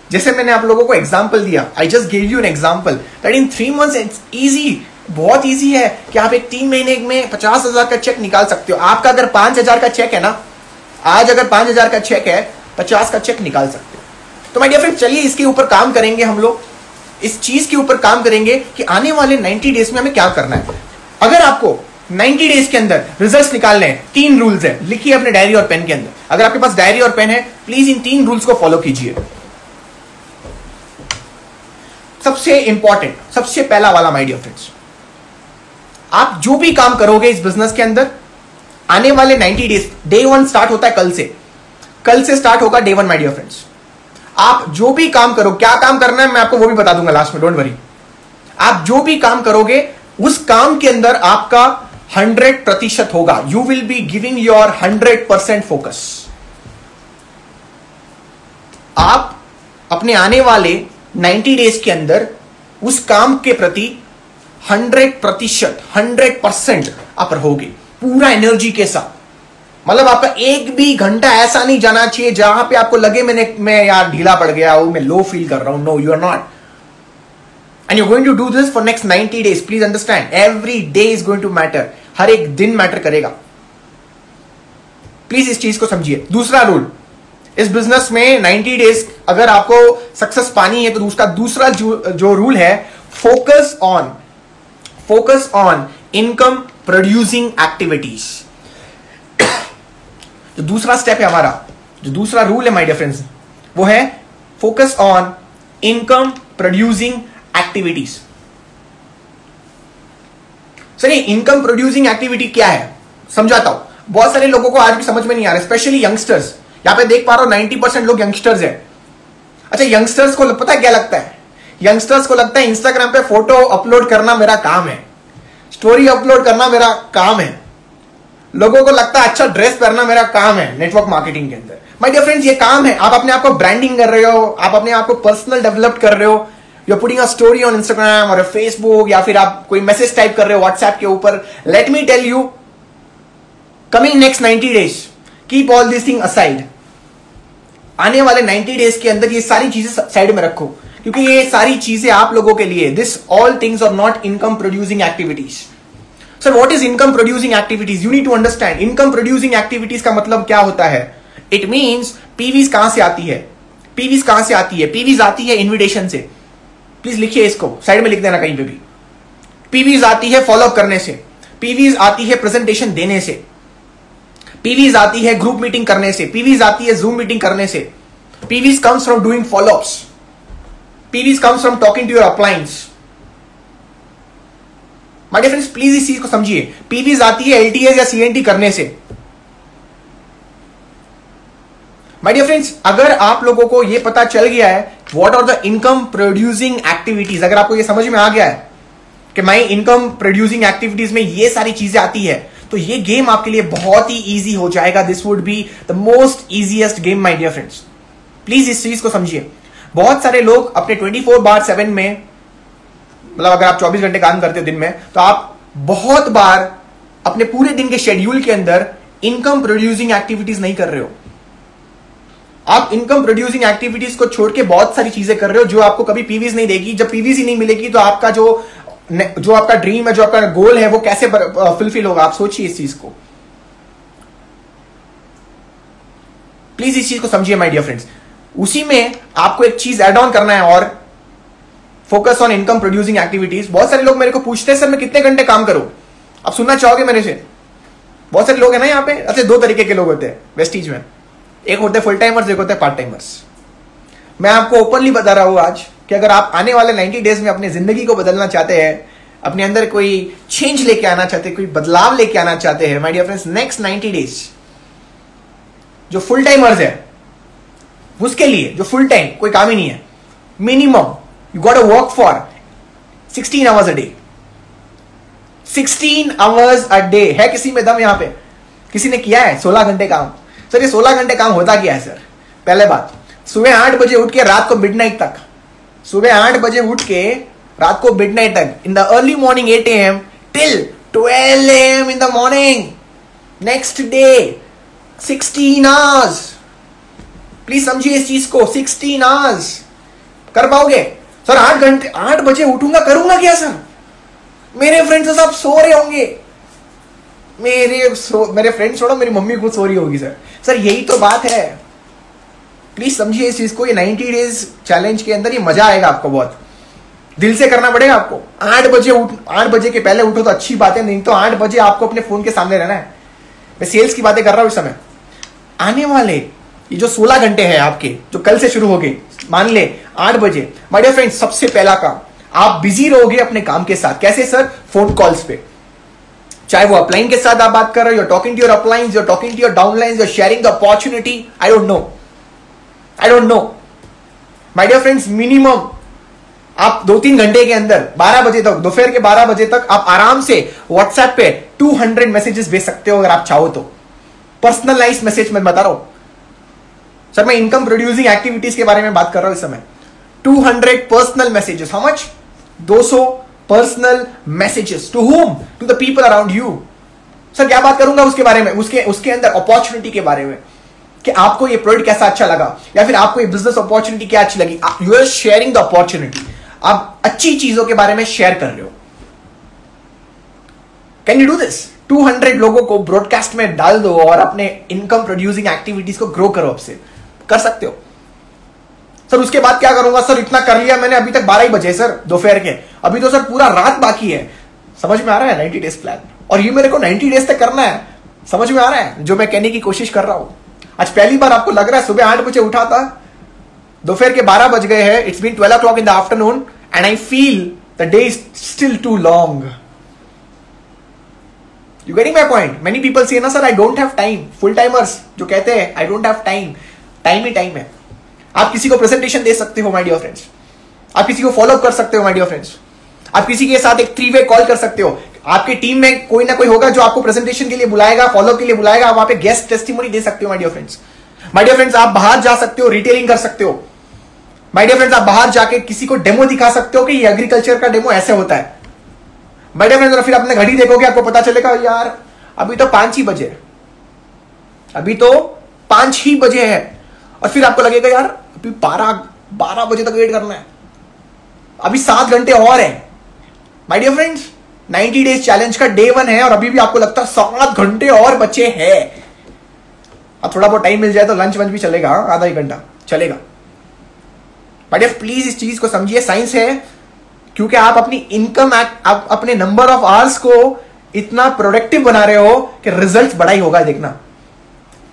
जैसे मैंने आप लोगों को एग्जाम्पल दिया, I just give you an example that in 3 months it's easy, बहुत ईजी है कि आप एक 3 महीने में 50,000 का चेक निकाल सकते हो। आपका अगर 5,000 का चेक है ना, आज अगर 5,000 का चेक है, 50 का चेक निकाल सकते हो। तो माय डियर फ्रेंड, चलिए इसके ऊपर काम करेंगे हम लोग, इस चीज के ऊपर काम करेंगे कि आने वाले 90 डेज में हमें क्या करना है। अगर आपको 90 डेज के अंदर रिजल्ट्स निकालने हैं, 3 रूल्स है, लिखिए अपने डायरी और पेन के अंदर। अगर आपके पास डायरी और पेन है, प्लीज इन 3 रूल्स को फॉलो कीजिए। सबसे इंपॉर्टेंट, सबसे पहला वाला माय डियर फ्रेंड्स, आप जो भी काम करोगे इस बिजनेस के अंदर आने वाले 90 डेज, डे 1 स्टार्ट होता है कल से स्टार्ट होगा डे 1 माय डियर फ्रेंड्स। आप जो भी काम करो, क्या काम करना है मैं आपको वो भी बता दूंगा लास्ट में, डोंट वरी। आप जो भी काम करोगे उस काम के अंदर आपका 100% होगा। You will be giving your 100% focus. आप अपने आने वाले 90 डेज के अंदर उस काम के प्रति 100% आप रहोगे पूरा एनर्जी के साथ। मतलब आपका एक भी घंटा ऐसा नहीं जाना चाहिए जहां पे आपको लगे मैं यार ढीला पड़ गया हूं, मैं लो फील कर रहा हूं। No, you are not, and you going to do this for next 90 days. Please understand, every day is going to matter, हर एक दिन मैटर करेगा। प्लीज इस चीज को समझिए। दूसरा रूल इस बिजनेस में 90 डेज अगर आपको सक्सेस पानी है तो दूसरा जो रूल है, focus on income producing activities. जो दूसरा स्टेप है हमारा, जो दूसरा रूल है माय डियर फ्रेंड्स, वो है focus on income producing activities. चलिए, इनकम प्रोड्यूसिंग एक्टिविटी क्या है समझाता हूं। बहुत सारे लोगों को आज भी समझ में नहीं आ रहा, स्पेशली यंगस्टर्स। यहां पे देख पा रहा हूं 90% लोग यंगस्टर्स है। अच्छा, यंगस्टर्स को पता है क्या लगता है? यंगस्टर्स को लगता है इंस्टाग्राम पे फोटो अपलोड करना मेरा काम है, स्टोरी अपलोड करना मेरा काम है। लोगों को लगता है अच्छा ड्रेस पहनना मेरा काम है नेटवर्क मार्केटिंग के अंदर। माय डियर फ्रेंड्स, ये काम है। आप अपने आप को ब्रांडिंग कर रहे हो, आप अपने आप को पर्सनल डेवलप कर रहे हो, you are putting a story on Instagram और फेसबुक, या फिर आप कोई मैसेज टाइप कर रहे हो व्हाट्सएप के ऊपर। Let me tell you, coming next 90 days, keep all this thing aside. आने वाले 90 डेज के अंदर ये सारी चीजें साइड में रखो, क्योंकि ये सारी चीजें आप लोगों के लिए, this all things are not income producing activities. Sir, what is income producing activities? You need to understand. Income producing activities का मतलब क्या होता है? इट मींस पीवीज कहां से आती है? पीवीज कहां से आती है? पीवीज आती है इन्विटेशन से। प्लीज लिखिए इसको, साइड में लिख देना कहीं पे भी। पीवीज आती है फॉलो अप करने से, पीवीज आती है प्रेजेंटेशन देने से, पीवीज आती है ग्रुप मीटिंग करने से, पीवीज आती है जूम मीटिंग करने से। PVs comes from doing followups, PVs comes from talking to your uplines. My dear friends, please इस चीज को समझिए। पीवीज आती है एलटीएस या सीएनटी करने से। माय डियर फ्रेंड्स, अगर आप लोगों को यह पता चल गया है what are the income producing activities, अगर आपको यह समझ में आ गया है कि माय इनकम प्रोड्यूसिंग एक्टिविटीज में ये सारी चीजें आती है, तो ये गेम आपके लिए बहुत ही इजी हो जाएगा। This would be the most easiest game my dear friends. Please इस चीज को समझिए। बहुत सारे लोग अपने 24/7 में, मतलब अगर आप 24 घंटे काम करते हो दिन में, तो आप बहुत बार अपने पूरे दिन के शेड्यूल के अंदर इनकम प्रोड्यूसिंग एक्टिविटीज नहीं कर रहे हो। आप इनकम प्रोड्यूसिंग एक्टिविटीज को छोड़ के बहुत सारी चीजें कर रहे हो जो आपको कभी पीवीज नहीं देगी। जब पीवीज ही नहीं मिलेगी तो आपका जो आपका ड्रीम है, जो आपका गोल है, वो कैसे फुलफिल होगा? आप सोचिए इस चीज को। प्लीज इस चीज को समझिए माय डियर फ्रेंड्स। उसी में आपको एक चीज एड ऑन करना है, और focus on income producing activities. बहुत सारे लोग मेरे को पूछते हैं सर मैं कितने घंटे काम करूं? आप सुनना चाहोगे मेरे से? बहुत सारे लोग हैं ना यहाँ पे। अच्छा, 2 तरीके के लोग होते हैं वेस्टीज में, एक होते हैं फुल टाइमर्स, एक होते हैं पार्ट टाइमर्स। मैं आपको ओपनली बता रहा हूं आज कि अगर आप आने वाले 90 डेज में अपनी जिंदगी को बदलना चाहते हैं, अपने अंदर कोई चेंज लेके आना चाहते हैं, कोई बदलाव लेके आना चाहते हैं, my dear friends, next 90 days जो फुल टाइमर्स है उसके लिए, जो फुल टाइम कोई काम ही नहीं है, minimum you got to work for 16 hours a day. 16 hours a day. है किसी में दम? यहां पे किसी ने किया है 16 घंटे काम? सर, ये 16 घंटे काम होता क्या है सर? पहले बात, सुबह 8 बजे उठ के रात को मिडनाइट तक, सुबह 8 बजे उठ के रात को मिडनाइट तक, in the early morning 8 AM till 12 AM in the morning, next day 16 hours. Please समझिए इस चीज को, 16 आवर्स। कर पाओगे? सर 8 बजे उठूंगा, करूंगा क्या सर? मेरे फ्रेंड्स सब सो रहे होंगे, मेरे फ्रेंड्स छोड़ो, मेरी मम्मी खुद सो रही होगी सर यही तो बात है। प्लीज समझिए इस चीज को। ये 90 डेज चैलेंज के अंदर ये मजा आएगा आपको, बहुत दिल से करना पड़ेगा आपको। 8 बजे के पहले उठो तो अच्छी बात है, नहीं तो 8 बजे आपको अपने फोन के सामने रहना है। मैं सेल्स की बातें कर रहा हूं इस समय। आने वाले ये जो 16 घंटे हैं आपके, जो कल से शुरू हो गए, मान ले 8 बजे, माय डियर फ्रेंड्स, सबसे पहला काम, आप बिजी रहोगे अपने काम के साथ। कैसे सर? फोन कॉल्स पे, चाहे वो अपलाइन के साथ आप बात कर रहे हो, you're talking to your uplines, you're talking to your downlines, you're sharing the opportunity. I don't know my dear friends, minimum आप 2-3 घंटे के अंदर 12 बजे तक, दोपहर के 12 बजे तक आप आराम से व्हाट्सएप पे 200 मैसेजेस भेज सकते हो अगर आप चाहो तो। पर्सनलाइज मैसेज मैं बता रहा हूं सर, मैं इनकम प्रोड्यूसिंग एक्टिविटीज के बारे में बात कर रहा हूं इस समय। 200 personal messages. How much? 200 personal messages. To whom? To the people around you. Sir क्या बात करूंगा उसके बारे में? उसके अंदर अपॉर्चुनिटी के बारे में, कि आपको ये प्रोडक्ट कैसा अच्छा लगा, या फिर आपको ये बिजनेस अपॉर्चुनिटी क्या अच्छी लगी। You are sharing the opportunity. आप अच्छी चीजों के बारे में शेयर कर रहे हो। Can you do this? 200 लोगों को ब्रॉडकास्ट में डाल दो और अपने इनकम प्रोड्यूसिंग एक्टिविटीज को ग्रो करो। आपसे कर सकते हो। सर उसके बाद क्या करूंगा? सर इतना कर लिया मैंने, अभी तक 12 ही बजे सर दोपहर के, अभी तो सर पूरा रात बाकी है। समझ में आ रहा है 90 डेज प्लान? और ये मेरे को 90 डेज तक करना है। समझ में आ रहा है जो मैं कहने की कोशिश कर रहा हूं? आज पहली बार आपको लग रहा है सुबह 8 बजे उठा था, दोपहर के 12 बज गए हैं, it's been 12 o'clock in the afternoon, and I feel the day is still too long. You getting my point? Many people say ना sir I don't have time. Full timers जो कहते हैं I don't have time, time ही time है। आप किसी को presentation दे सकते हो माय डियर फ्रेंड्स, आप किसी को फॉलो कर सकते हो माय डियर फ्रेंड्स, आप किसी के साथ एक 3-वे कॉल कर सकते हो। आपके टीम में कोई ना कोई होगा जो आपको प्रेजेंटेशन के लिए बुलाएगा, फॉलो के लिए बुलाएगा, आप वहां पे गेस्ट टेस्टिमोनी दे सकते हो my dear friends. My dear friends, आप बाहर जा सकते हो, रिटेलिंग कर सकते हो। माय डियर फ्रेंड्स, आप बाहर जाके किसी को डेमो दिखा सकते हो कि ये एग्रीकल्चर का डेमो ऐसे होता है। माय डियर फ्रेंड्स, फिर अपने घड़ी देखोगे, आपको पता चलेगा यार अभी तो 5 ही बजे, अभी तो 5 ही बजे है, और फिर आपको लगेगा यार अभी 12 बजे तक वेट करना है, अभी 7 घंटे और है। My dear friends, 90 days challenge का डे 1 है और अभी भी आपको लगता है 7 घंटे और बचे हैं। अब थोड़ा बहुत टाइम मिल जाए तो लंच वंच भी चलेगा, आधा 1 घंटा चलेगा। बट डियर प्लीज इस चीज को समझिए, साइंस है, क्योंकि आप अपनी इनकम, आप अपने नंबर ऑफ आवर्स को इतना प्रोडक्टिव बना रहे हो कि रिजल्ट बड़ा ही होगा। देखना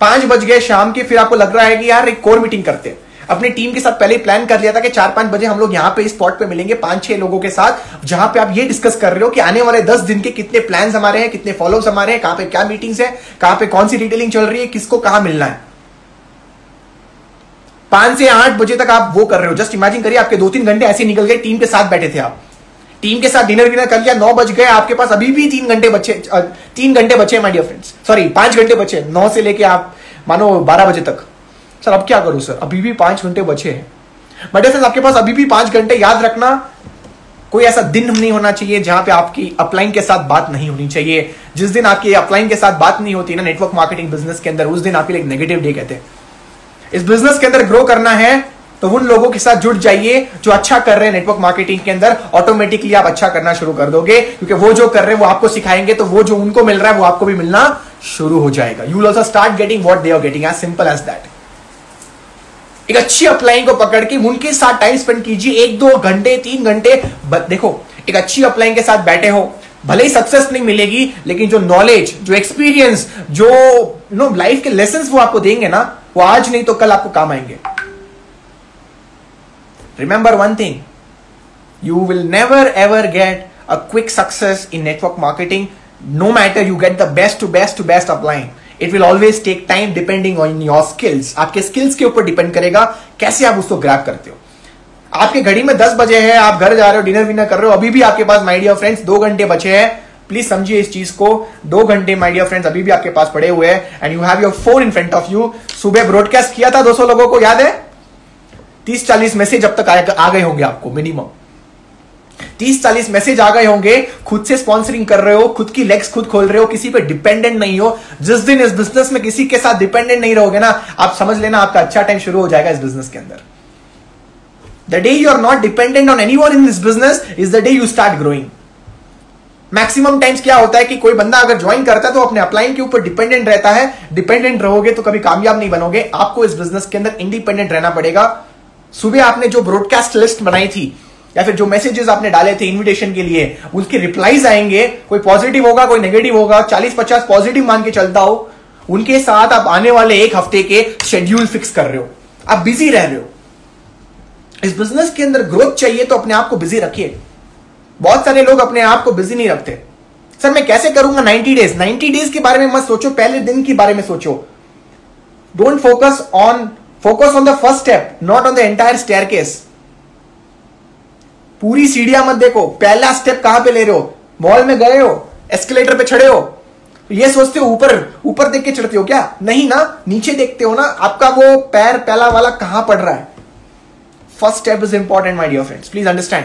5 बज गए शाम के, फिर आपको लग रहा है कि यार एक कोर मीटिंग करते हैं। अपनी टीम के साथ पहले ही प्लान कर लिया था कि 4-5 बजे हम लोग यहां पे इस स्पॉट पे मिलेंगे 5-6 लोगों के साथ, जहां पे आप ये डिस्कस कर रहे हो कि आने वाले 10 दिन के कितने प्लान्स हमारे हैं, कितने फॉलोअप्स हमारे हैं, कहां पे क्या मीटिंग्स है, कहां पे कौन सी डिटेलिंग चल रही है, किसको कहां मिलना है। 5 से 8 बजे तक आप वो कर रहे हो। जस्ट इमेजिन करिए आपके 2-3 घंटे ऐसे निकल गए, टीम के साथ बैठे थे आप, टीम के साथ डिनर विनर कर लिया, 9 बज गए, आपके पास अभी भी 3 घंटे बचे माय डियर फ्रेंड्स, सॉरी 5 घंटे बचे, 9 से लेके आप मानो 12 बजे तक। सर अब क्या करूं सर, अभी भी 5 घंटे बचे हैं। माय डियर फ्रेंड्स, आपके पास अभी भी 5 घंटे। याद रखना, कोई ऐसा दिन नहीं होना चाहिए जहां पे आपकी अपलाइन के साथ बात नहीं होनी चाहिए। जिस दिन आपकी अपलाइन के साथ बात नहीं होती ना नेटवर्क मार्केटिंग बिजनेस के अंदर, उस दिन आपके लिए नेगेटिव डे कहते हैं। इस बिजनेस के अंदर ग्रो करना है तो उन लोगों के साथ जुड़ जाइए जो अच्छा कर रहे हैं नेटवर्क मार्केटिंग के अंदर। ऑटोमेटिकली आप अच्छा करना शुरू कर दोगे, क्योंकि वो जो कर रहे हैं वो आपको सिखाएंगे, तो वो जो उनको मिल रहा है वो आपको भी मिलना शुरू हो जाएगा। You will also start getting what they are getting, as simple as that. एक अच्छी अपलाइन को पकड़ के उनके साथ टाइम स्पेंड कीजिए, 1-2 घंटे 3 घंटे। देखो, एक अच्छी अपलाइन के साथ बैठे हो, भले ही सक्सेस नहीं मिलेगी, लेकिन जो नॉलेज, जो एक्सपीरियंस, जो लाइफ के लेसन्स वो आपको देंगे ना, वो आज नहीं तो कल आपको काम आएंगे। Remember one thing, you will never ever get a quick success in network marketing, no matter you get the best upline. It will always take time depending on your skills. आपके skills के ऊपर depend करेगा कैसे आप उसको grab करते हो। आपके घड़ी में 10 बजे है, आप घर जा रहे हो, डिनर विनर कर रहे हो, अभी भी आपके पास माय डियर फ्रेंड्स 2 घंटे बचे हैं। प्लीज समझिए इस चीज को, 2 घंटे माय डियर फ्रेंड्स अभी भी आपके पास पड़े हुए हैं, and you have your phone in front of you. सुबह ब्रॉडकास्ट किया था 200 लोगों को, याद है? 30-40 मैसेज अब तक आ गए होंगे आपको, मिनिमम 30-40 मैसेज आ गए होंगे। खुद से स्पॉन्सरिंग कर रहे हो, खुद की लेग्स खुद खोल रहे हो, किसी पे डिपेंडेंट नहीं हो। जिस दिन इस बिजनेस में किसी के साथ डिपेंडेंट नहीं रहोगे ना, आप समझ लेना आपका अच्छा टाइम शुरू हो जाएगा इस बिजनेस के अंदर। The day you are not dependent on anyone in this business is the day you start growing. Maximum times क्या होता है कि कोई बंदा अगर ज्वाइन करता है तो अपने अपलाइन के ऊपर डिपेंडेंट रहता है। डिपेंडेंट रहोगे तो कभी कामयाब नहीं बनोगे। आपको इस बिजनेस के अंदर इंडिपेंडेंट रहना पड़ेगा। सुबह आपने जो ब्रॉडकास्ट लिस्ट बनाई थी या फिर जो मैसेजेस आपने डाले थे इनविटेशन के लिए, उसके रिप्लाईज आएंगे, कोई पॉजिटिव होगा कोई नेगेटिव होगा, 40-50 पॉजिटिव मान के चलता हो, उनके साथ आप आने वाले एक हफ्ते के शेड्यूल फिक्स कर रहे हो, आप बिजी रह रहे हो। इस बिजनेस के अंदर ग्रोथ चाहिए तो अपने आप को बिजी रखिए। बहुत सारे लोग अपने आप को बिजी नहीं रखते। सर मैं कैसे करूंगा 90 डेज? 90 डेज के बारे में मत सोचो, पहले दिन के बारे में सोचो। Don't focus on the first step, not on the entire staircase. पूरी सीढ़ियां मत देखो, पहला स्टेप कहां पे ले रहे हो? मॉल में गए हो, एस्केलेटर पे चढ़े हो, ये सोचते हो ऊपर देख के चढ़ते हो क्या? नहीं ना, नीचे देखते हो ना, आपका वो पैर पहला वाला कहां पड़ रहा है। First step is important my dear friends, please understand.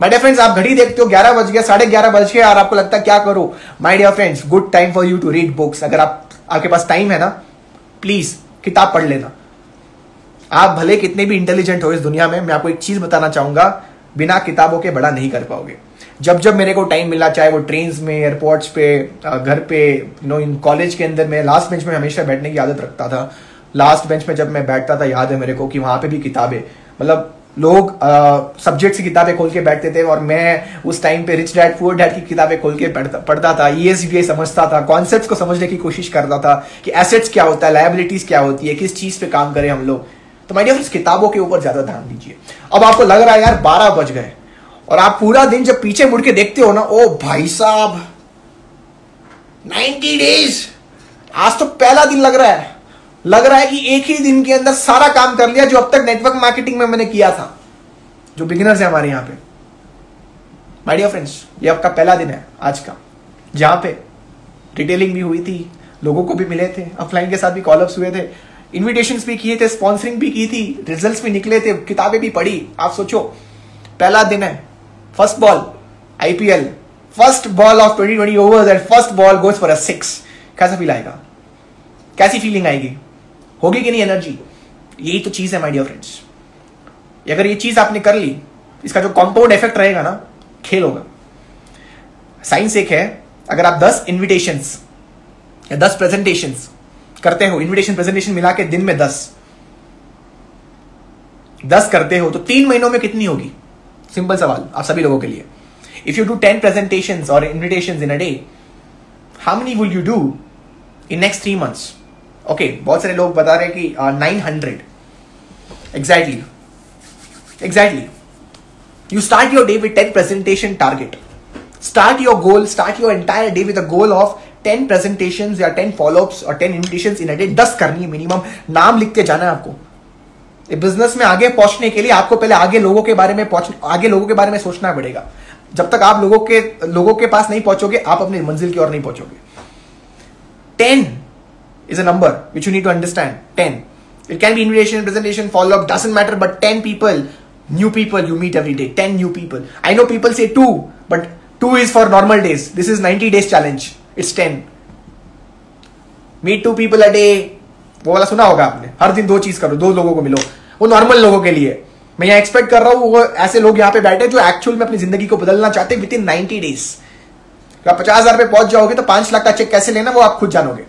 My dear friends, आप घड़ी देखते हो 11 बज गया, 11:30 बज गया और आपको लगता है क्या करो। My dear friends, good time for you to read books. अगर आपके पास टाइम है ना, प्लीज किताब पढ़ लेना। आप भले कितने भी इंटेलिजेंट हो इस दुनिया में, मैं आपको एक चीज बताना चाहूंगा, बिना किताबों के बड़ा नहीं कर पाओगे। जब जब मेरे को टाइम मिला, चाहे वो ट्रेन में, एयरपोर्ट्स पे, घर पे, इन कॉलेज के अंदर, मैं लास्ट बेंच में हमेशा बैठने की आदत रखता था। लास्ट बेंच में जब मैं बैठता था, याद है मेरे को कि वहां पे भी किताबें, मतलब लोग सब्जेक्ट की किताबें खोल के बैठते थे और मैं उस टाइम पे रिच डैड पुअर डैड की किताबें खोल के पढ़ता था। ESBI समझता था, कॉन्सेप्ट्स को समझने की कोशिश करता था कि एसेट्स क्या होता है, लायबिलिटीज क्या होती है, किस चीज पे काम करें हम लोग। तो माय डियर फ्रेंड्स, किताबों के ऊपर ज्यादा ध्यान दीजिए। अब आपको लग रहा है यार 12 बज गए और आप पूरा दिन जब पीछे मुड़ के देखते हो ना, ओ भाई साहब 90 डेज, आज तो पहला दिन लग रहा है कि एक ही दिन के अंदर सारा काम कर लिया जो अब तक नेटवर्क मार्केटिंग में मैंने किया था। जो बिगिनर्स है हमारे यहां पे, माय डियर फ्रेंड्स, ये आपका पहला दिन है आज का, जहां पे रिटेलिंग भी हुई थी, लोगों को भी मिले थे, ऑफलाइन के साथ भी कॉलअप्स हुए थे, इन्विटेशंस भी किए थे, स्पॉन्सरिंग भी की थी, रिजल्ट्स भी निकले थे, किताबें भी पढ़ी। आप सोचो पहला दिन है, first ball IPL, first ball of 2020 overs and first ball goes for a 6। कैसा फील आएगा? कैसी फीलिंग आएगी? होगी कि नहीं एनर्जी? यही तो चीज है माय डियर फ्रेंड्स। अगर ये चीज आपने कर ली, इसका जो कंपाउंड इफेक्ट रहेगा ना, खेल होगा। साइंस एक है, अगर आप 10 इन्विटेशंस या 10 प्रेजेंटेशंस करते हो, इन्विटेशन प्रेजेंटेशन मिला के दिन में 10 करते हो, तो 3 महीनों में कितनी होगी? सिंपल सवाल आप सभी लोगों के लिए। इफ यू डू 10 प्रेजेंटेशंस और invitations in a day, how many will you do in next 3 months? Okay, बहुत सारे लोग बता रहे हैं कि 900। Exactly you start your day with 10 presentation target. Start your goal, start your entire day with a goal of 10 presentations या 10 follow-ups और 10 invitations in a day। 10 करनी है मिनिमम। नाम लिखते जाना है आपको। बिजनेस में आगे पहुंचने के लिए आपको पहले आगे लोगों के बारे में सोचना पड़ेगा। जब तक आप लोगों के पास नहीं पहुंचोगे, आप अपनी मंजिल की ओर नहीं पहुंचोगे। 10 is a number which you need to understand. 10. It can be invitation, presentation, follow-up, doesn't matter, but 10 people, new people you meet every day. 10 new people. I know people say 2, but 2 is for normal days. This is 90 days challenge. It's 10. Meet 2 people a day. वो वाला सुना होगा आपने, हर दिन 2 चीज करो, 2 लोगों को मिलो। वो नॉर्मल लोगों के लिए। मैं यहाँ एक्सपेक्ट कर रहा हूँ वो ऐसे लोग यहाँ पे बैठे जो एक्चुअल में अपनी जिंदगी को बदलना चाहते विद इन 90 डेज। आप 50,000 पे पहुंच जाओगे तो 5 लाख का चेक कैसे लेना वो आप खुद जानोगे।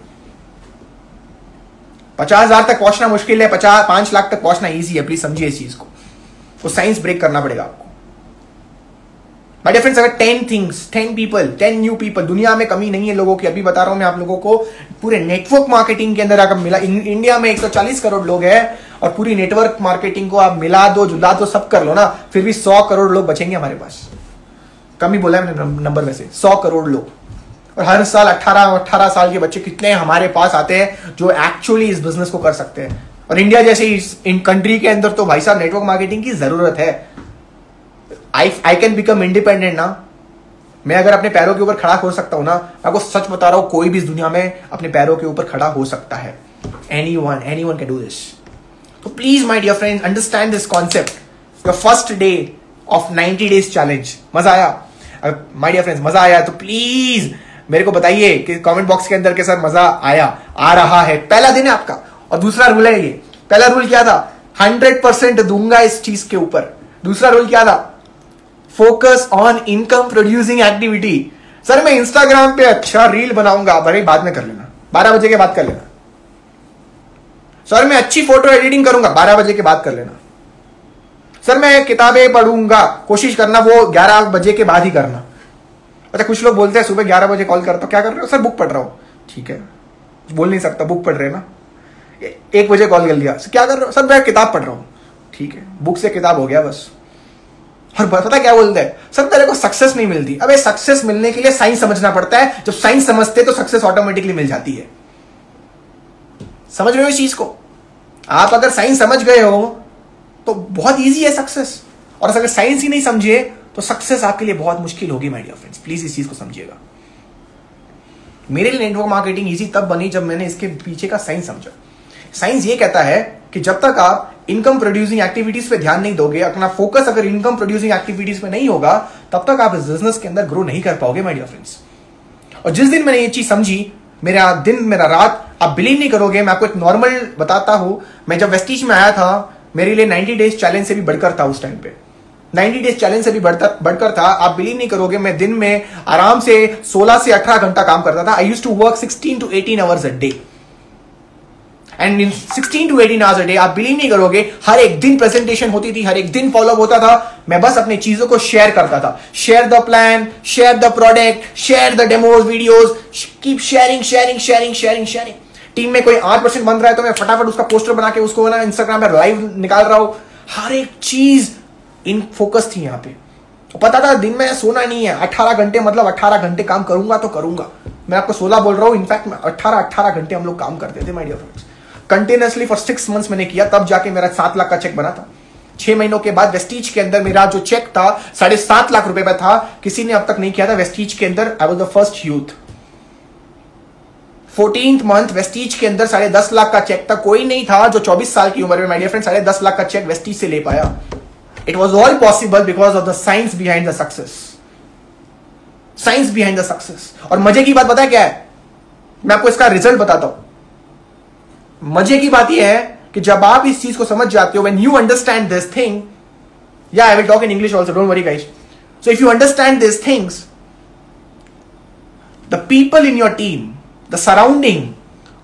50,000 तक पहुंचना मुश्किल है, 5 लाख तक पहुंचना इजी है। प्लीज समझिए इस चीज को, वो साइंस ब्रेक करना पड़ेगा आपको। माय डियर फ्रेंड्स, अगर 10 थिंग्स, 10 पीपल, 10 न्यू पीपल, दुनिया में कमी नहीं है लोगों की। अभी बता रहा हूं मैं आप लोगों को, पूरे नेटवर्क मार्केटिंग के अंदर अगर मिला, इंडिया में 140 करोड़ लोग हैं और पूरी नेटवर्क मार्केटिंग को आप मिला दो, जुला दो, सब कर लो ना, फिर भी 100 करोड़ लोग बचेंगे हमारे पास। कम ही बोला है मैंने नंबर में से, 100 करोड़ लोग। और हर साल 18 साल के बच्चे कितने हमारे पास आते हैं जो एक्चुअली इस बिजनेस को कर सकते हैं। और इंडिया जैसे इन कंट्री के अंदर तो भाई साहब नेटवर्क मार्केटिंग की जरूरत है। आई कैन बिकम इंडिपेंडेंट ना। मैं अगर अपने पैरों के ऊपर खड़ा हो सकता हूं ना, मैं आपको सच बता रहा हूं, कोई भी इस दुनिया में अपने पैरों के ऊपर खड़ा हो सकता है। Anyone can do this. तो please my dear friends, understand this concept. Your first day of 90 days challenge. मजा आया? माय डियर फ्रेंड्स, मजा आया तो प्लीज मेरे को बताइए कि कमेंट बॉक्स के अंदर के सर मजा आया, आ रहा है। पहला दिन है आपका। और दूसरा रूल है ये, पहला रूल क्या था? 100% दूंगा इस चीज के ऊपर। दूसरा रूल क्या था? Focus on income producing activity. Sir मैं इंस्टाग्राम पे अच्छा रील बनाऊंगा, भाई बाद में कर लेना, 12 बजे के बाद कर लेना। सर मैं अच्छी फोटो एडिटिंग करूंगा, 12 बजे के बाद कर लेना। सर मैं किताबें पढ़ूंगा, कोशिश करना वो 11 बजे के बाद ही करना। अच्छा कुछ लोग बोलते हैं सुबह 11 बजे कॉल करता हूं, क्या कर रहे हो? सर बुक पढ़ रहा हूं। ठीक है, बोल नहीं सकता बुक पढ़ रहे ना। 1 बजे कॉल कर लिया, सर क्या कर रहे हो? सर मैं किताब पढ़ रहा हूं। ठीक है, बुक से किताब हो गया बस। और पता क्या बोलते हैं? सर तेरे को सक्सेस नहीं मिलती। अबे सक्सेस मिलने के लिए साइंस समझना पड़ता है। जब साइंस समझते तो सक्सेस ऑटोमेटिकली मिल जाती है। समझ रहे हो इस चीज को? आप अगर साइंस समझ गए हो तो बहुत इजी है सक्सेस, और अगर साइंस ही नहीं समझे तो सक्सेस आपके लिए बहुत मुश्किल होगी माय डियर फ्रेंड्स। प्लीज इस चीज को समझिएगा। मेरे लिए नेटवर्क मार्केटिंग इजी तब बनी जब मैंने इसके पीछे का साइंस समझा। साइंस ये कहता है कि जब तक आप इनकम प्रोड्यूसिंग एक्टिविटीज पे ध्यान नहीं दोगे, अपना फोकस अगर इनकम प्रोड्यूसिंग एक्टिविटीज पे नहीं होगा, तब तक आप इस बिजनेस के अंदर ग्रो नहीं कर पाओगे माय डियर फ्रेंड्स। और जिस दिन मैंने ये चीज समझी, मेरा दिन मेरा रात, आप बिलीव नहीं करोगे, मैं आपको एक नॉर्मल बताता हूं। मैं जब वेस्टीज में आया था, मेरे लिए 90 डेज चैलेंज से भी बढ़कर था उस टाइम पे। 90 डेज चैलेंज से भी बढ़कर था। आप बिलीव नहीं करोगे, मैं दिन में आराम से 16 से 18 घंटा काम करता था। I used to work 16 to 18 hours a day, and in 16 to 18 hours a day, आप बिलीव नहीं करोगे, हर एक दिन प्रेजेंटेशन होती थी, हर एक दिन फॉलोअप होता था। मैं बस अपनी चीजों को शेयर करता था। Share the plan, share the product, share the demos videos, keep sharing sharing sharing sharing sharing. Team में कोई 8% बन रहा है तो मैं फटाफट उसका पोस्टर बना के उसको ना इंस्टाग्राम पे लाइव निकाल रहा हूं। हर एक चीज इन फोकस थी यहां पे। तो पता था दिन में सोना नहीं है। 18 घंटे मतलब 18 घंटे काम करूंगा तो करूंगा। मैं आपको 16 बोल रहा हूं, इनफैक्ट 18 घंटे हम लोग काम करते थे my dear friends. Continuously for 6 months मैंने किया, तब जाके मेरा 7 लाख का चेक बना था। 6 महीनों के बाद वेस्टीज के अंदर मेरा जो चेक था 7.5 लाख रुपए का था। किसी ने अब तक नहीं किया था वेस्टीज के अंदर। I was the first youth. 14th month Vestige के अंदर 10.5 लाख का चेक था। कोई नहीं था जो 24 साल की उम्र में माय डियर फ्रेंड 10.5 लाख का चेक वेस्टीज से ले पाया। It was all possible because of the science behind the success. Science behind the success. और मजे की बात पता है क्या है? मैं आपको इसका रिजल्ट बताता हूं। मजे की बात यह है कि जब आप इस चीज को समझ जाते हो, when you understand this thing, yeah, I will talk in English also, don't worry guys. So if you understand these things, the people in your team, the surrounding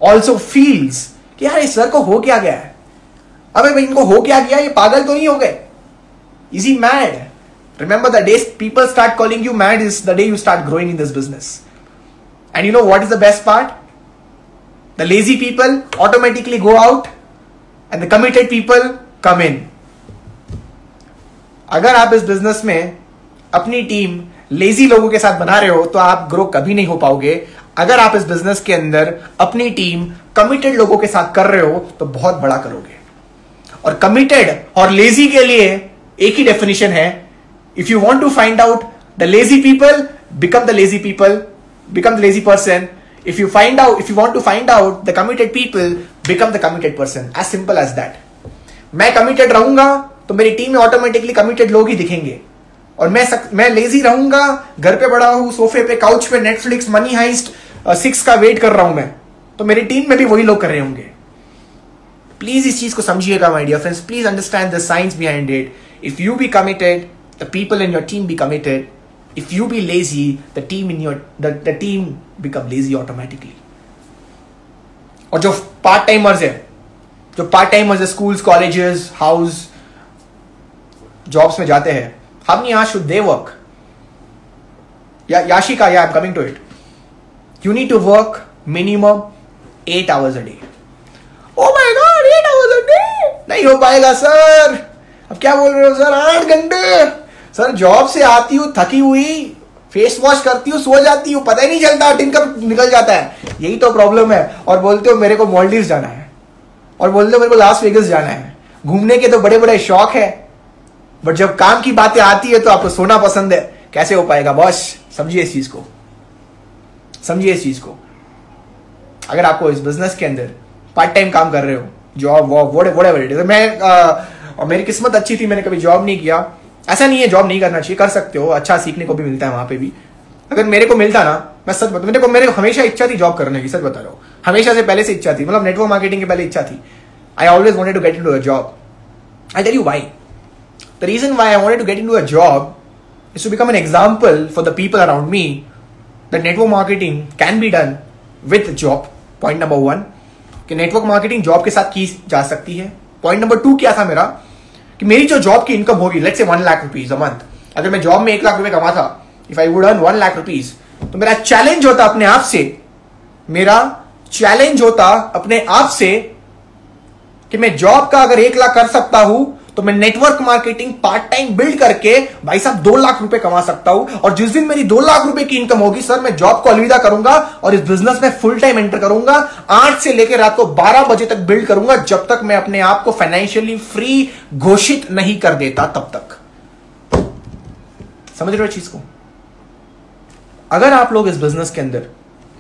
also feels कि यार इस सर को हो क्या गया है? अबे भाई इनको हो क्या गया? ये पागल तो नहीं हो गए? Is he mad? Remember the day people start calling you mad is the day you start growing in this business. And you know what is the best part? The lazy people automatically go out and the committed people come in. अगर आप इस business में अपनी team lazy लोगों के साथ बना रहे हो तो आप ग्रो कभी नहीं हो पाओगे। अगर आप इस बिजनेस के अंदर अपनी टीम कमिटेड लोगों के साथ कर रहे हो तो बहुत बड़ा करोगे। और कमिटेड और लेजी के लिए एक ही डेफिनेशन है, if you want to find out the lazy people, become the lazy people, become the lazy person. If you want to find out the committed people, become the committed person. As simple as that. मैं committed रहूंगा तो मेरी team में automatically committed लोग ही दिखेंगे। और मैं lazy रहूंगा, घर पे पड़ा हूं सोफे पे, काउच पे, नेटफ्लिक्स, मनी हाइस्ट 6 का वेट कर रहा हूं मैं, तो मेरी टीम में भी वही लोग कर रहे होंगे। प्लीज इस चीज को समझिएगा my dear friends. Please understand the science behind it. If you be committed, the people in your team be committed. If you be lazy, the team become lazy automatically. और जो पार्ट टाइमर्स है, schools, colleges, house, jobs में जाते हैं, how many hours should they work? Yashika, I'm coming to it. You need to work minimum 8 hours a day. Oh my God, 8 hours a day? नहीं हो पाएगा sir. अब क्या बोल रहे हो सर? 8 घंटे। सर जॉब से आती हूँ थकी हुई, फेस वॉश करती हूँ, सो जाती हूँ, पता ही नहीं चलता दिन कब निकल जाता है। यही तो प्रॉब्लम है। और बोलते हो मेरे को मालदीव्स जाना है, और बोलते हो मेरे को लास वेगस जाना है। घूमने के तो बड़े बड़े शौक है, बट जब काम की बातें आती है तो आपको सोना पसंद है। कैसे हो पाएगा बॉस? समझिए इस चीज को, समझिए इस चीज को। अगर आपको इस बिजनेस के अंदर पार्ट टाइम काम कर रहे हो, जॉब वॉब व्हाटएवर इट इज, मैं मेरी किस्मत अच्छी थी, मैंने कभी जॉब नहीं किया। ऐसा नहीं है जॉब नहीं करना चाहिए, कर सकते हो, अच्छा सीखने को भी मिलता है वहां पे भी। अगर मेरे को मिलता ना, मैं सच बता, मेरे को हमेशा इच्छा थी जॉब करने की, सच बता रहा हूँ। हमेशा से पहले से इच्छा थी, मतलब नेटवर्क मार्केटिंग की पहले इच्छा थी। I always wanted to get into a job, I'll tell you why. The reason why I wanted to get into a job is to become an example for the people around me that network marketing can be done with job. Point number 1 कि network marketing job के साथ की जा सकती है. Point number 2 क्या था मेरा कि मेरी जो जॉब की इनकम होगी, let's say 1 lakh rupees a month, अगर मैं जॉब में 1 लाख रुपए कमाता, if I would earn 1 lakh rupees, तो मेरा चैलेंज होता अपने आप से कि मैं जॉब का अगर 1 लाख कर सकता हूं तो मैं network marketing part time build करके भाई साहब 2 लाख रुपए कमा सकता हूं. और जिस दिन मेरी 2 लाख रुपए की इनकम होगी सर, मैं जॉब को अलविदा करूंगा और इस बिजनेस में फुल टाइम एंटर करूंगा. 8 से लेकर रात को 12 बजे तक बिल्ड करूंगा, जब तक मैं अपने आप को फाइनेंशियली फ्री घोषित नहीं कर देता तब तक. समझ रहे हो चीज को? अगर आप लोग इस बिजनेस के अंदर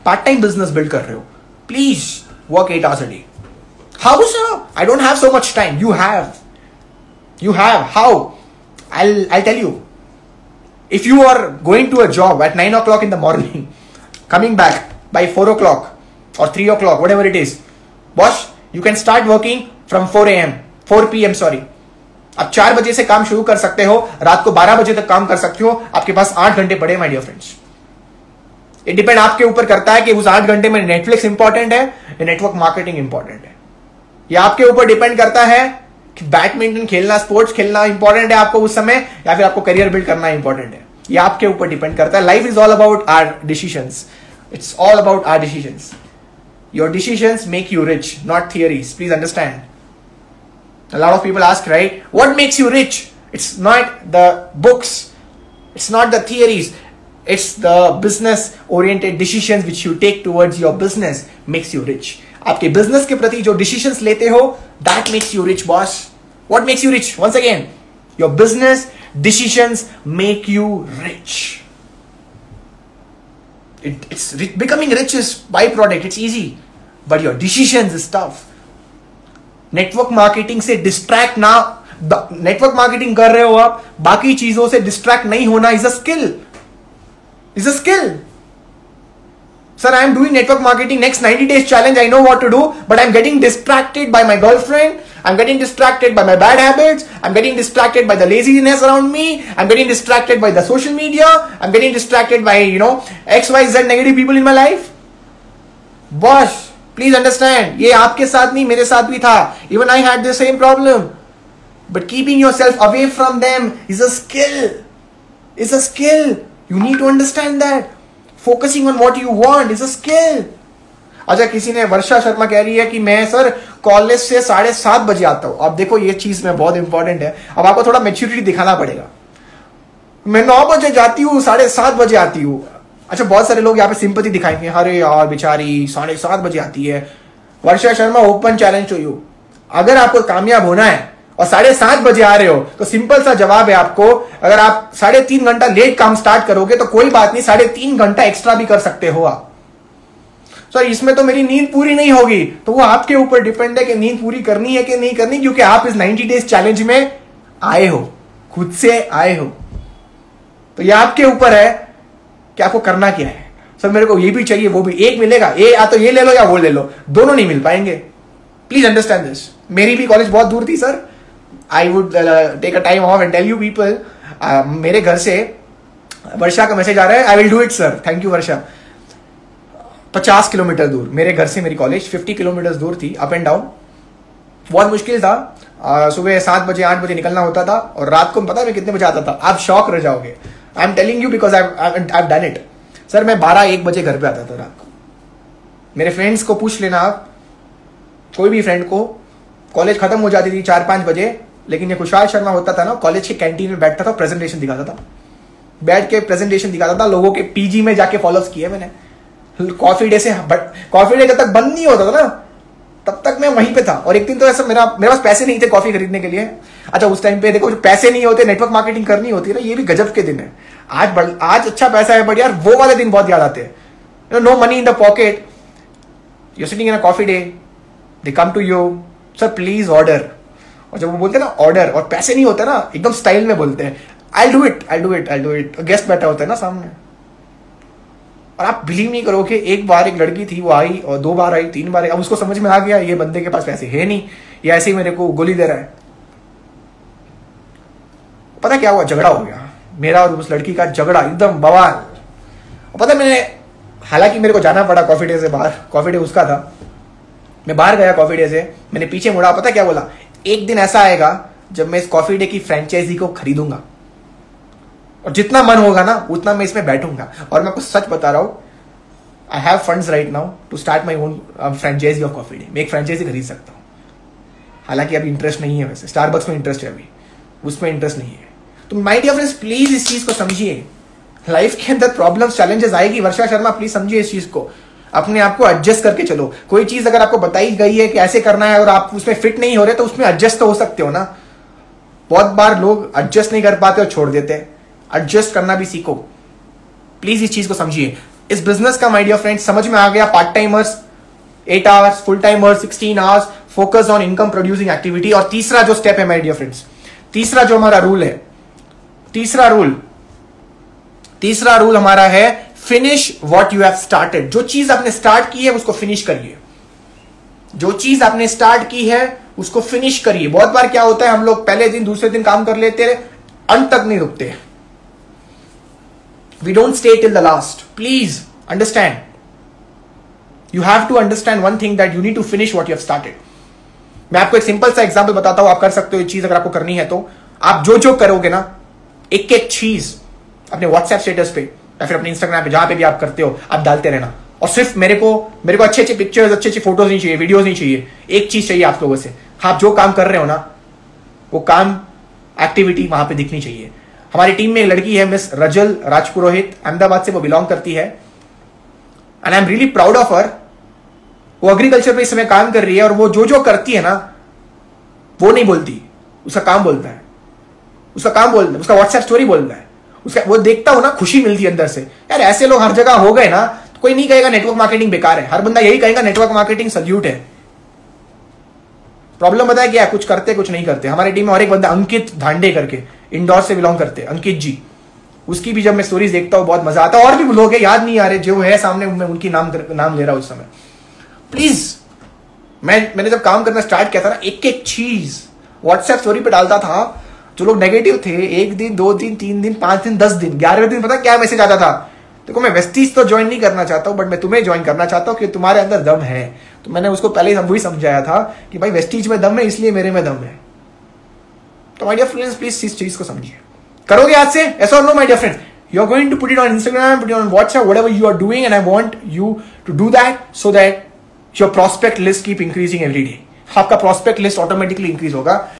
पार्ट टाइम बिजनेस बिल्ड कर रहे हो, please work 8 hours a day. How sir? I don't have so much time. You have. How? I'll tell you. If you are going to a job at 9 o'clock in the morning, coming back by 4 o'clock or 3 o'clock, whatever it is, boss, you can start working from 4 p.m. sorry. आप 4 बजे से काम शुरू कर सकते हो, रात को 12 बजे तक काम कर सकते हो. आपके पास 8 घंटे पड़े माय डियर फ्रेंड्स. ये डिपेंड आपके ऊपर करता है कि उस 8 घंटे में नेटफ्लिक्स इंपॉर्टेंट है या नेटवर्क मार्केटिंग इंपॉर्टेंट है. ये आपके ऊपर डिपेंड करता है कि बैडमिंटन खेलना, स्पोर्ट्स खेलना इंपॉर्टेंट है आपको उस समय, या फिर आपको करियर बिल्ड करना इंपॉर्टेंट है. ये आपके ऊपर डिपेंड करता है. Life is all about our decisions. It's all about our decisions. Your decisions make you rich, not theories. Please understand. A lot of people ask, right, what makes you rich? It's not the books, it's not the theories, it's the business oriented decisions which you take towards your business makes you rich. आपके business के प्रति जो decisions लेते हो, that makes you rich, boss. What makes you rich? Once again, your business decisions make you rich. Becoming rich is byproduct, it's easy, but your decisions is tough. Network marketing से distract ना, network marketing कर रहे हो आप, बाकी चीजों से distract नहीं होना is a skill. Sir, I am doing network marketing next 90 days challenge. I know what to do, but I'm getting distracted by my girlfriend. I'm getting distracted by my bad habits. I'm getting distracted by the laziness around me. I'm getting distracted by the social media. I'm getting distracted by, XYZ negative people in my life. Boss, please understand, ये आपके साथ नहीं, मेरे साथ भी था. Even I had the same problem. But keeping yourself away from them is a skill. It's a skill. You need to understand that. Focusing on what you want is a skill. अच्छा, किसी ने, वर्षा शर्मा कह रही है कि मैं sir college से 7:30 बजे आता हूं. अब देखो ये चीज में बहुत इंपॉर्टेंट है. अब आपको थोड़ा मैच्योरिटी दिखाना पड़ेगा. मैं 9 बजे जाती हूँ, 7:30 बजे आती हूँ. अच्छा, बहुत सारे लोग यहाँ पे सिंपैथी दिखाएंगे, अरे यार बेचारी 7:30 बजे आती है. Varsha Sharma, open challenge to you. अगर आपको कामयाब होना है और 7:30 बजे आ रहे हो, तो सिंपल सा जवाब है आपको, अगर आप 3.5 घंटा लेट काम स्टार्ट करोगे तो कोई बात नहीं, 3.5 घंटा एक्स्ट्रा भी कर सकते हो आप. सर इसमें तो मेरी नींद पूरी नहीं होगी, तो वो आपके ऊपर डिपेंड है कि नींद पूरी करनी है कि नहीं करनी, क्योंकि आप इस 90 डेज चैलेंज में आए हो, खुद से आए हो. तो ये आपके ऊपर है कि आपको करना क्या है. सर मेरे को ये भी चाहिए, वो भी, एक मिलेगा, या तो ये ले लो या वो ले लो, दोनों नहीं मिल पाएंगे. Please understand this. मेरी भी कॉलेज बहुत दूर थी sir. I would take a time off and tell you people, मेरे घर से वर्षा का मैसेज आ रहा है, I will do it sir, thank you Varsha. 50 kilometre दूर मेरे घर से मेरी कॉलेज, 50 किलोमीटर दूर थी, अप एंड डाउन. बहुत मुश्किल था. सुबह 7 बजे 8 बजे निकलना होता था, और रात को पता है मैं कितने बजे आता था? आप शॉक रह जाओगे. I am telling you because I done it. Sir मैं 12-1 बजे घर पे आता था रात को. मेरे फ्रेंड्स को पूछ लेना आप, कोई भी फ्रेंड को, कॉलेज खत्म हो जाती थी 4-5 बजे, लेकिन ये खुशहाल शर्मा होता था ना, कॉलेज के कैंटीन में बैठता था, प्रेजेंटेशन दिखाता था, बैठ के प्रेजेंटेशन दिखाता था. लोगों के पीजी में जाके फॉलोअप्स किए मैंने. कॉफी डे से, बट कॉफी डे जब तक बंद नहीं होता था ना, तब तक मैं वहीं पे था. और एक दिन तो ऐसा मेरे पास पैसे नहीं थे कॉफी खरीदने के लिए. अच्छा, उस टाइम पे देखो, जो पैसे नहीं होते, नेटवर्क मार्केटिंग करनी होती है ना, ये भी गजब के दिन है. आज अच्छा पैसा है, बट यार वो वाले दिन बहुत याद आते हैं. No money in the pocket, you sitting in a Coffee Day, they come to you, sir please order. और जब वो बोलते हैं ना ऑर्डर, और पैसे नहीं होते ना, एकदम स्टाइल में बोलते हैं, आई डू इट. गेस्ट बैठा होता है ना सामने, और आप बिलीव नहीं करोगे, एक बार एक लड़की थी, वो आई, और 2 बार आई, 3 बार आई. अब उसको समझ में आ गया ये बंदे के पास पैसे है नहीं, ये ऐसे ही मेरे को गोली दे रहा है. पता क्या हुआ, झगड़ा हो गया मेरा और उस लड़की का, झगड़ा एकदम बवाल। और पता मैंने, हालांकि मेरे को जाना पड़ा कॉफी डे से बाहर, कॉफी डे उसका था, मैं बाहर गया कॉफी डे से, मैंने पीछे मुड़ा, पता क्या बोला, एक दिन ऐसा आएगा जब मैं इस कॉफी डे की फ्रेंचाइजी को खरीदूंगा और जितना मन होगा ना उतना मैं इसमें बैठूंगा। और मैं आपको सच बता रहा हूं, I have funds right now to start my own franchisee of Coffee Day. मैं एक फ्रेंचाइजी खरीद सकता हूं, हालांकि अभी इंटरेस्ट नहीं है, वैसे स्टारबक्स में इंटरेस्ट है, अभी उसमें इंटरेस्ट नहीं है। तो माय डियर फ्रेंड्स, प्लीज इस चीज को समझिए, लाइफ के अंदर प्रॉब्लम्स चैलेंजेस आएगी। वर्षा शर्मा प्लीज समझिए इस चीज को, अपने आप को एडजस्ट करके चलो। कोई चीज अगर आपको बताई गई है कि ऐसे करना है और आप उसमें फिट नहीं हो रहे, तो उसमें एडजस्ट तो हो सकते हो ना। बहुत बार लोग एडजस्ट नहीं कर पाते और छोड़ देते हैं, एडजस्ट करना भी सीखो। प्लीज इस चीज को समझिए। इस बिजनेस का माय डियर फ्रेंड्स समझ में आ गया, part timers 8 hours, full timers 16 hours, focus on income producing activity. और तीसरा जो स्टेप है माय डियर फ्रेंड्स, तीसरा जो हमारा रूल है, तीसरा रूल हमारा है finish what you have started. जो चीज आपने स्टार्ट की है उसको फिनिश करिए, जो चीज आपने स्टार्ट की है उसको फिनिश करिए। बहुत बार क्या होता है, हम लोग पहले दिन दूसरे दिन काम कर लेते हैं, अंत तक नहीं रुकते। We don't stay till the last. Please understand, you have to understand one thing, that you need to finish what you have started. मैं आपको एक सिंपल सा एग्जांपल बताता हूं, आप कर सकते हो ये चीज अगर आपको करनी है तो। आप जो जो करोगे ना, एक एक चीज अपने व्हाट्सएप स्टेटस पे या फिर अपने इंस्टाग्राम पे, जहां पे भी आप करते हो, आप डालते रहना। और सिर्फ मेरे को अच्छे अच्छे पिक्चर्स, अच्छे अच्छे फोटोज नहीं चाहिए, वीडियोस नहीं चाहिए। एक चीज चाहिए आप लोगों से, आप जो काम कर रहे हो ना, वो काम एक्टिविटी वहां पे दिखनी चाहिए। हमारी टीम में एक लड़की है, मिस रजल राजपुरोहित, अहमदाबाद से वो बिलोंग करती है, and I am really proud of her. वो एग्रीकल्चर पे इस समय काम कर रही है, और वो जो जो करती है ना, वो नहीं बोलती, उसका काम बोलता है, उसका व्हाट्सएप स्टोरी बोलता है, उसका वो देखता हो ना, खुशी मिलती है अंदर से। यार ऐसे लोग हर जगह हो गए ना, तो कोई नहीं कहेगा नेटवर्क मार्केटिंग बेकार है, हर बंदा यही कहेगा नेटवर्क मार्केटिंग सल्यूट है। प्रॉब्लम बताया क्या, कुछ करते कुछ नहीं करते। हमारी टीम में और एक बंदा अंकित धांडे करके, इंदौर से बिलोंग करते हैं, अंकित जी, उसकी भी जब मैं स्टोरीज देखता हूं बहुत मजा आता है। और भी लोग हैं, याद नहीं आ रहे, जो है सामने मैं उनकी नाम ले रहा हूं उस समय। प्लीज, मैंने जब काम करना स्टार्ट किया था ना, एक एक चीज व्हाट्सएप स्टोरी पे डालता था। जो लोग नेगेटिव थे, 1 दिन 2 दिन 3 दिन 5 दिन 10 दिन 11वें दिन पता क्या मैसेज आता था, देखो मैं वेस्टीज तो ज्वाइन नहीं करना चाहता हूं, बट मैं तुम्हें ज्वाइन करना चाहता हूं कि तुम्हारे अंदर दम है। तो मैंने उसको पहले ही वही समझाया था कि भाई वेस्टीज में दम है, इसलिए मेरे में दम है। तो माय डियर फ्रेंड्स, प्लीज इस चीज को समझिए। करोगे आज से, ऐसा no my dear friends, you are going to put it on Instagram, put it on WhatsApp, whatever you are doing, and I want you to do that so that your prospect list keep increasing every day. आपका prospect list automatically increase होगा।